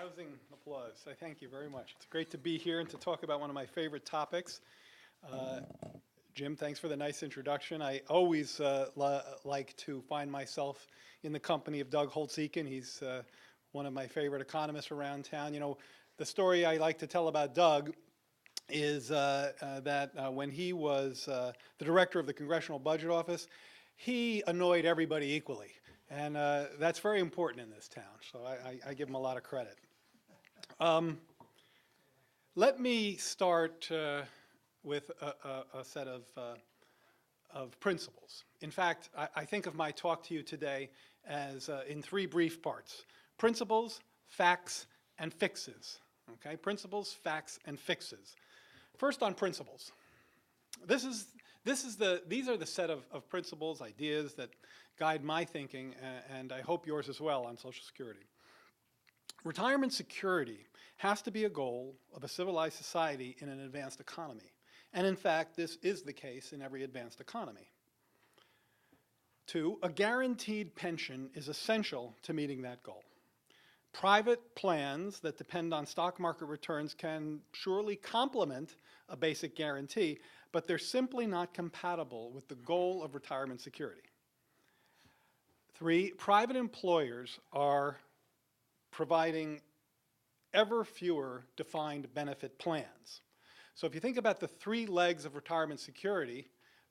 Rousing applause. I thank you very much. It's great to be here and to talk about one of my favorite topics. Jim, thanks for the nice introduction. I always like to find myself in the company of Doug Holtz-Eakin. He's one of my favorite economists around town. You know, the story I like to tell about Doug is that when he was the director of the Congressional Budget Office, he annoyed everybody equally. And that's very important in this town, so I give him a lot of credit. Let me start with a set of principles. In fact, I think of my talk to you today as in three brief parts: principles, facts, and fixes. Okay, principles, facts, and fixes. First, on principles. These are the set of principles, ideas that guide my thinking, and I hope yours as well, on Social Security. Retirement security has to be a goal of a civilized society in an advanced economy. And in fact, this is the case in every advanced economy. 2, a guaranteed pension is essential to meeting that goal. Private plans that depend on stock market returns can surely complement a basic guarantee, but they're simply not compatible with the goal of retirement security. 3, private employers are providing ever fewer defined benefit plans. So if you think about the three legs of retirement security,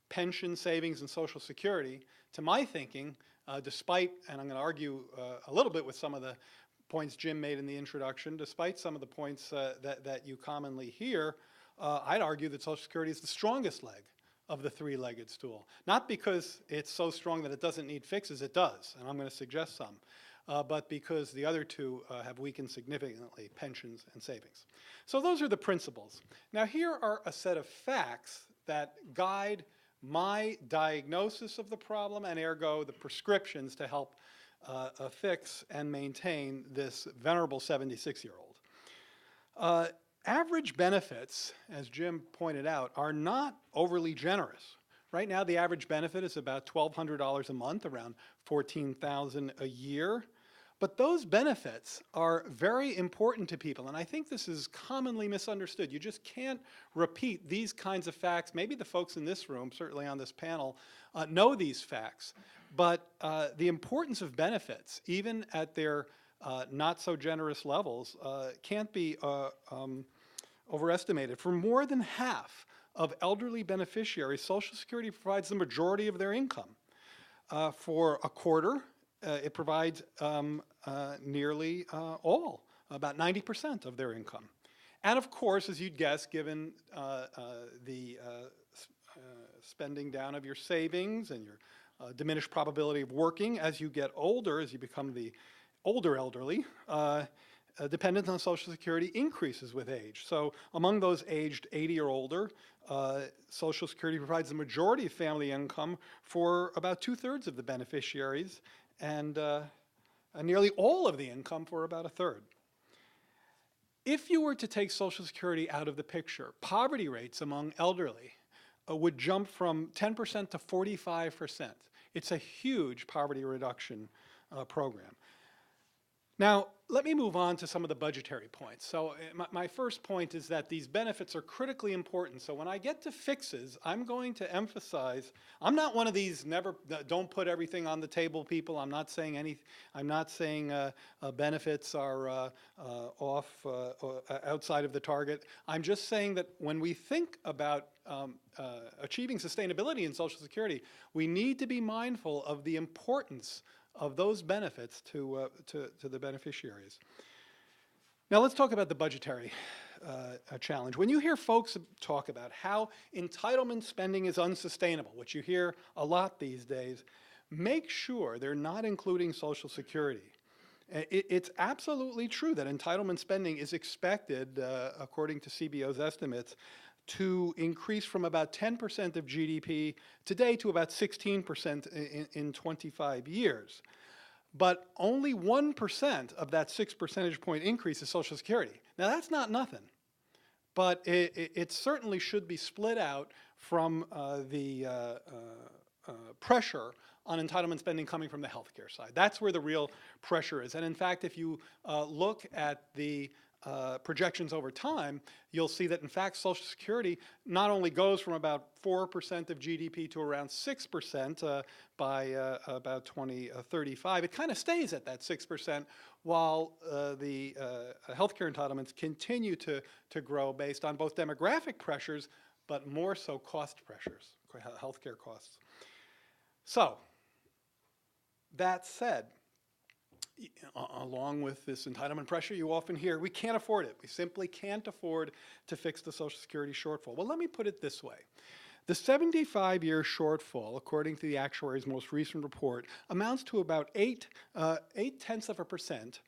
pension, savings, and Social Security, to my thinking, despite, and I'm going to argue a little bit with some of the points Jim made in the introduction, despite some of the points that you commonly hear, I'd argue that Social Security is the strongest leg of the three-legged stool. Not because it's so strong that it doesn't need fixes, it does, and I'm going to suggest some, but because the other two have weakened significantly, pensions and savings. So those are the principles. Now here are a set of facts that guide my diagnosis of the problem and ergo the prescriptions to help fix and maintain this venerable 76-year-old. Average benefits, as Jim pointed out, are not overly generous. Right now, the average benefit is about $1,200 a month, around $14,000 a year. But those benefits are very important to people, and I think this is commonly misunderstood. You just can't repeat these kinds of facts. Maybe the folks in this room, certainly on this panel, know these facts. But the importance of benefits, even at their not so generous levels, can't be overestimated. For more than half of elderly beneficiaries, Social Security provides the majority of their income. For a quarter, it provides nearly all, about 90% of their income. And of course, as you'd guess, given the spending down of your savings and your diminished probability of working as you get older, as you become the older elderly, dependence on Social Security increases with age. So among those aged 80 or older, Social Security provides the majority of family income for about 2/3 of the beneficiaries and nearly all of the income for about 1/3. If you were to take Social Security out of the picture, poverty rates among elderly would jump from 10% to 45%. It's a huge poverty reduction program. Now, let me move on to some of the budgetary points. So my first point is that these benefits are critically important. So when I get to fixes, I'm going to emphasize, I'm not one of these don't put everything on the table people. I'm not saying benefits are outside of the target. I'm just saying that when we think about achieving sustainability in Social Security, we need to be mindful of the importance of those benefits to the beneficiaries. Now let's talk about the budgetary challenge. When you hear folks talk about how entitlement spending is unsustainable, which you hear a lot these days, make sure they're not including Social Security. It's absolutely true that entitlement spending is expected, according to CBO's estimates, to increase from about 10% of GDP today to about 16% in 25 years. But only 1% of that 6 percentage point increase is Social Security. Now that's not nothing, but it certainly should be split out from the pressure on entitlement spending coming from the healthcare side. That's where the real pressure is. And in fact, if you look at the projections over time, you'll see that in fact Social Security not only goes from about 4% of GDP to around 6% by about 2035, it kind of stays at that 6% while the healthcare entitlements continue to grow based on both demographic pressures, but more so cost pressures, healthcare costs. So, that said, along with this entitlement pressure you often hear, we can't afford it. We simply can't afford to fix the Social Security shortfall. Well, let me put it this way. The 75-year shortfall, according to the actuary's most recent report, amounts to about 0.8%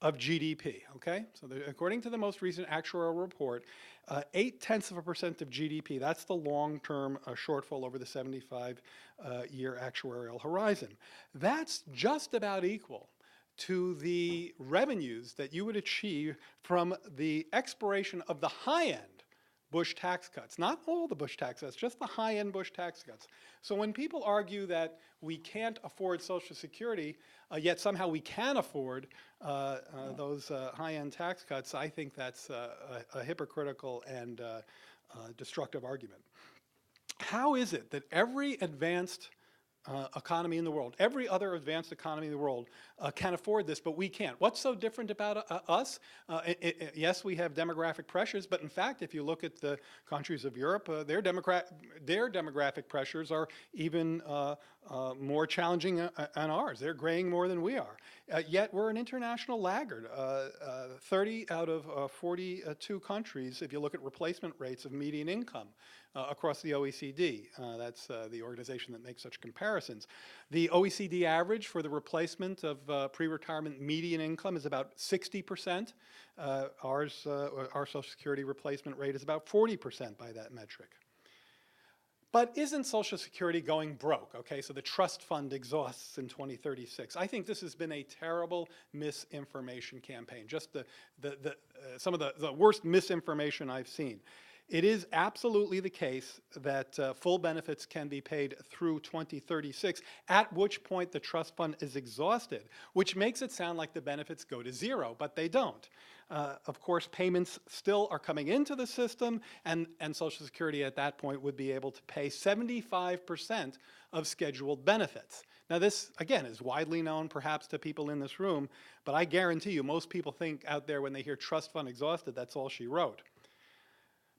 of GDP, okay? So according to the most recent actuarial report, 0.8% of GDP, that's the long-term shortfall over the 75-year actuarial horizon. That's just about equal to the revenues that you would achieve from the expiration of the high-end Bush tax cuts. Not all the Bush tax cuts, just the high-end Bush tax cuts. So when people argue that we can't afford Social Security, yet somehow we can afford those high-end tax cuts, I think that's a hypocritical and destructive argument. How is it that every advanced economy in the world, every other advanced economy in the world can afford this, but we can't? What's so different about us? Yes, we have demographic pressures, but in fact, if you look at the countries of Europe, their demographic pressures are even more challenging than ours. They're graying more than we are. Yet we're an international laggard. 30 out of 42 countries, if you look at replacement rates of median income across the OECD. That's the organization that makes such comparisons. The OECD average for the replacement of pre-retirement median income is about 60%. Our Social Security replacement rate is about 40% by that metric. But isn't Social Security going broke? Okay, so the trust fund exhausts in 2036. I think this has been a terrible misinformation campaign, just some of the worst misinformation I've seen. It is absolutely the case that full benefits can be paid through 2036, at which point the trust fund is exhausted, which makes it sound like the benefits go to zero, but they don't. Of course, payments still are coming into the system, and Social Security at that point would be able to pay 75% of scheduled benefits. Now this, again, is widely known perhaps to people in this room, but I guarantee you most people think out there when they hear trust fund exhausted, that's all she wrote.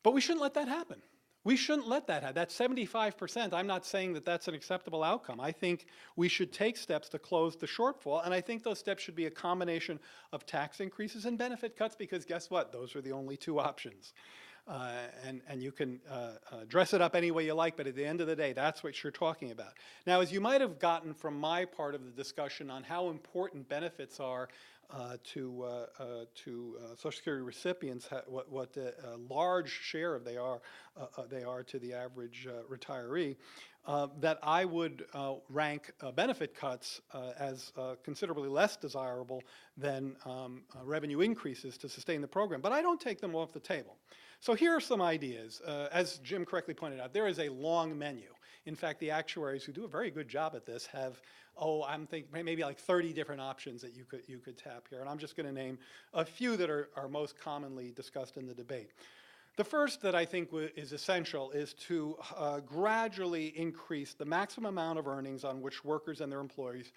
But we shouldn't let that happen. We shouldn't let that happen. That 75%, I'm not saying that that's an acceptable outcome. I think we should take steps to close the shortfall, and I think those steps should be a combination of tax increases and benefit cuts, because guess what? Those are the only two options. And you can dress it up any way you like, but at the end of the day, that's what you're talking about. Now, as you might have gotten from my part of the discussion on how important benefits are to Social Security recipients, what a large share of they are to the average retiree, that I would rank benefit cuts as considerably less desirable than revenue increases to sustain the program. But I don't take them off the table. So here are some ideas. As Jim correctly pointed out, there is a long menu. In fact, the actuaries who do a very good job at this have, I'm thinking maybe like 30 different options that you could tap here. And I'm just going to name a few that are most commonly discussed in the debate. The first that I think is essential is to gradually increase the maximum amount of earnings on which workers and their employers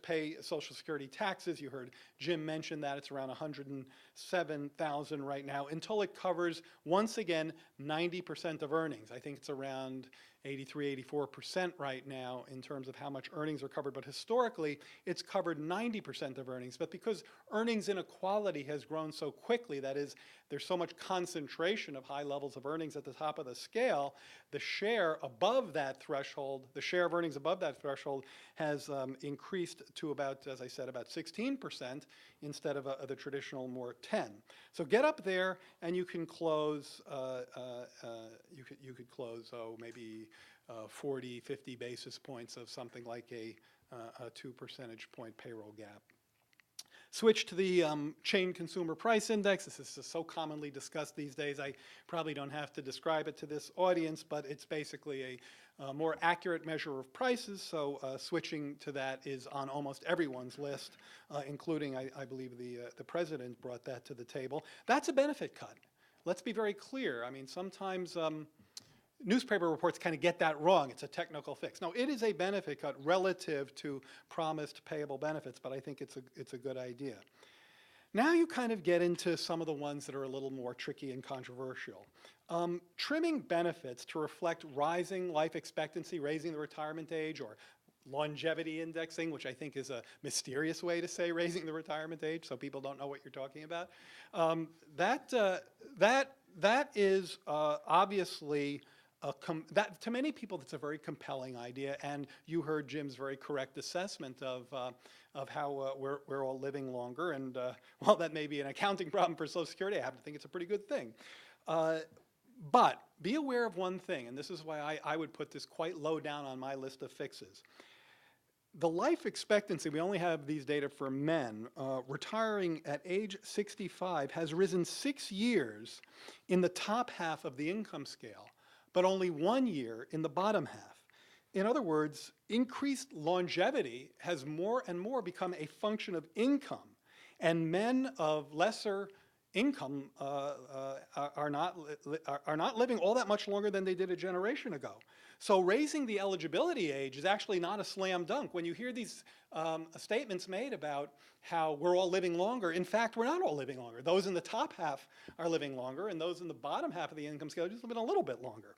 pay Social Security taxes. You heard Jim mention that it's around $107,000 right now, until it covers, once again, 90% of earnings. I think it's around 83, 84% right now in terms of how much earnings are covered, but historically it's covered 90% of earnings. But because earnings inequality has grown so quickly, that is, there's so much concentration of high levels of earnings at the top of the scale, the share above that threshold, the share of earnings above that threshold has increased to about, as I said, about 16% instead of the traditional more 10. So get up there and you can close, you could close, maybe 40, 50 basis points of something like a 2 percentage point payroll gap. Switch to the chain consumer price index. This is so commonly discussed these days, I probably don't have to describe it to this audience, but it's basically a more accurate measure of prices, so switching to that is on almost everyone's list, including, I believe, the president brought that to the table. That's a benefit cut. Let's be very clear. I mean, sometimes newspaper reports kind of get that wrong. It's a technical fix. No, it is a benefit cut relative to promised payable benefits, but I think it's a good idea. Now you kind of get into some of the ones that are a little more tricky and controversial. Trimming benefits to reflect rising life expectancy, raising the retirement age, or longevity indexing, which I think is a mysterious way to say raising the retirement age, so people don't know what you're talking about. That is obviously that to many people, that's a very compelling idea, and you heard Jim's very correct assessment of how we're all living longer, and while that may be an accounting problem for Social Security, I happen to think it's a pretty good thing. But be aware of one thing, and this is why I would put this quite low down on my list of fixes. The life expectancy, we only have these data for men, retiring at age 65 has risen 6 years in the top half of the income scale, but only 1 year in the bottom half. In other words, increased longevity has more and more become a function of income, and men of lesser income are not living all that much longer than they did a generation ago. So raising the eligibility age is actually not a slam dunk. When you hear these statements made about how we're all living longer, in fact, we're not all living longer. Those in the top half are living longer, and those in the bottom half of the income scale are just living a little bit longer.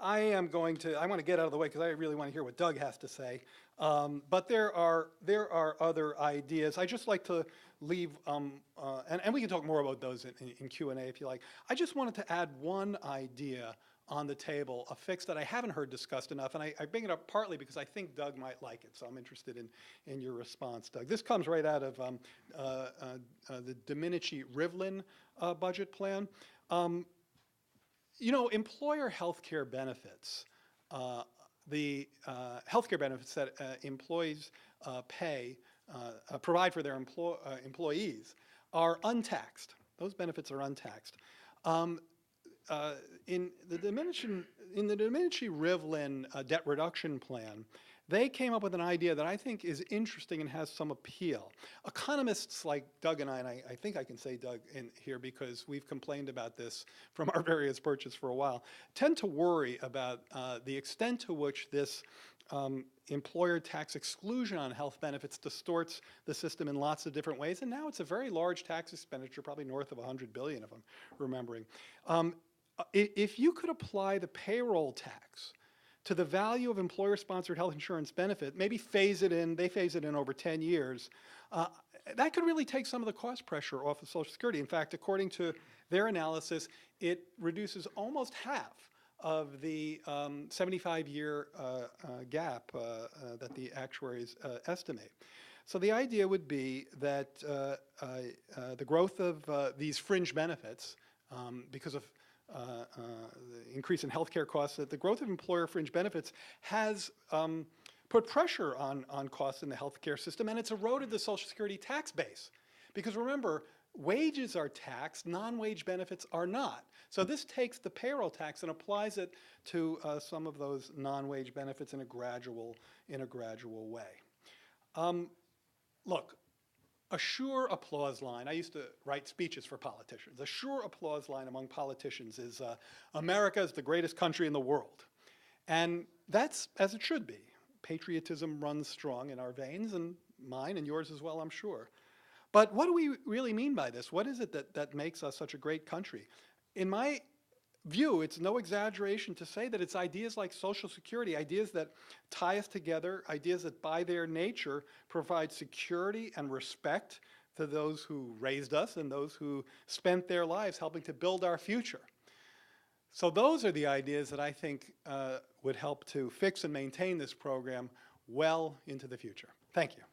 I want to get out of the way because I really want to hear what Doug has to say. But there are other ideas. I just like to leave, and we can talk more about those in Q&A if you like. I just wanted to add one idea on the table, a fix that I haven't heard discussed enough, and I bring it up partly because I think Doug might like it, so I'm interested in your response, Doug. This comes right out of the Domenici-Rivlin budget plan. You know, employer health care benefits, the health care benefits that employees provide for their employees are untaxed. Those benefits are untaxed. In the Domenici-Rivlin debt reduction plan, they came up with an idea that I think is interesting and has some appeal. Economists like Doug and I think I can say Doug in here because we've complained about this from our various perches for a while, tend to worry about the extent to which this employer tax exclusion on health benefits distorts the system in lots of different ways. And now it's a very large tax expenditure, probably north of $100 billion, if I'm remembering. If you could apply the payroll tax to the value of employer-sponsored health insurance benefit, maybe phase it in, they phase it in over 10 years, that could really take some of the cost pressure off of Social Security. In fact, according to their analysis, it reduces almost half of the 75-year gap that the actuaries estimate. So the idea would be that the growth of these fringe benefits, because of the increase in healthcare costs, that the growth of employer fringe benefits has put pressure on costs in the healthcare system, and it's eroded the Social Security tax base. Because remember, wages are taxed, non-wage benefits are not. So this takes the payroll tax and applies it to some of those non-wage benefits in a gradual way. Look, a sure applause line, I used to write speeches for politicians. A sure applause line among politicians is, America is the greatest country in the world. And that's as it should be. Patriotism runs strong in our veins, and mine and yours as well, I'm sure. But what do we really mean by this? What is it that makes us such a great country? In my view, it's no exaggeration to say that it's ideas like Social Security, ideas that tie us together, ideas that by their nature provide security and respect to those who raised us and those who spent their lives helping to build our future. So those are the ideas that I think would help to fix and maintain this program well into the future. Thank you.